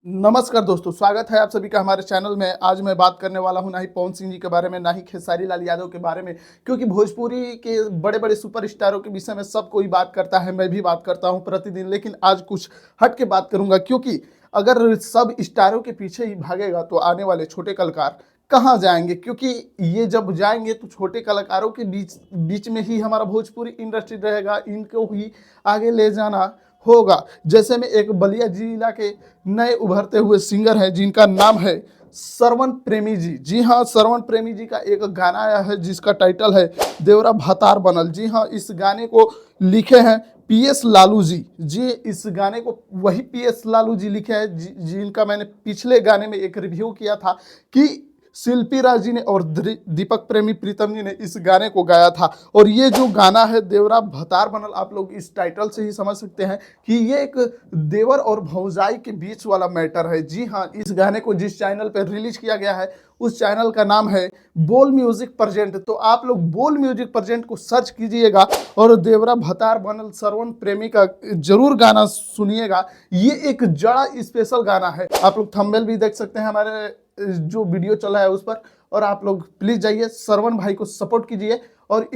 नमस्कार दोस्तों, स्वागत है आप सभी का हमारे चैनल में। आज मैं बात करने वाला हूं ना ही पवन सिंह जी के बारे में, ना ही खेसारी लाल यादव के बारे में, क्योंकि भोजपुरी के बड़े बड़े सुपरस्टारों के विषय में सब कोई बात करता है, मैं भी बात करता हूं प्रतिदिन। लेकिन आज कुछ हट के बात करूंगा, क्योंकि अगर सब स्टारों के पीछे ही भागेगा तो आने वाले छोटे कलाकार कहाँ जाएंगे, क्योंकि ये जब जाएंगे तो छोटे कलाकारों के बीच बीच में ही हमारा भोजपुरी इंडस्ट्री रहेगा, इनको ही आगे ले जाना होगा। जैसे में एक बलिया जिला के नए उभरते हुए सिंगर हैं जिनका नाम है श्रवण प्रेमी जी। जी हाँ, श्रवण प्रेमी जी का एक गाना आया है जिसका टाइटल है देवरा भतार बनल। जी हाँ, इस गाने को लिखे हैं पीएस लालू जी। जी, इस गाने को वही पीएस लालू जी लिखे हैं जिनका मैंने पिछले गाने में एक रिव्यू किया था कि शिल्पी राज जी ने और दीपक प्रेमी प्रीतम जी ने इस गाने को गाया था। और ये जो गाना है देवरा भतार बनल, आप लोग इस टाइटल से ही समझ सकते हैं कि ये एक देवर और भौजाई के बीच वाला मैटर है। जी हाँ, इस गाने को जिस चैनल पर रिलीज किया गया है उस चैनल का नाम है बोल म्यूजिक प्रेजेंट। तो आप लोग बोल म्यूजिक प्रेजेंट को सर्च कीजिएगा और देवरा भतार बनल श्रवण प्रेमी का जरूर गाना सुनिएगा। ये एक जड़ा स्पेशल गाना है। आप लोग थंबनेल भी देख सकते हैं हमारे जो वीडियो चला है उस पर। और आप लोग प्लीज जाइए, श्रवण भाई को सपोर्ट कीजिए। और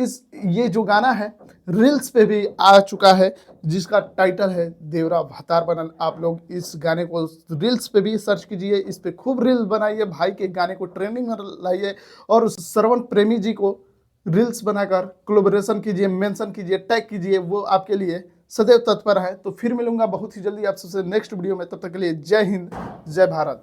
ये जो गाना है रील्स पे भी आ चुका है जिसका टाइटल है देवरा भतार बनल। आप लोग इस गाने को रील्स पे भी सर्च कीजिए, इस पे खूब रील्स बनाइए, भाई के गाने को ट्रेंडिंग में लाइए और श्रवण प्रेमी जी को रील्स बनाकर कोलैबोरेशन कीजिए, मेंशन कीजिए, टैग कीजिए। वो आपके लिए सदैव तत्पर है। तो फिर मिलूंगा बहुत ही जल्दी आप सबसे नेक्स्ट वीडियो में। तब तक के लिए जय हिंद, जय भारत।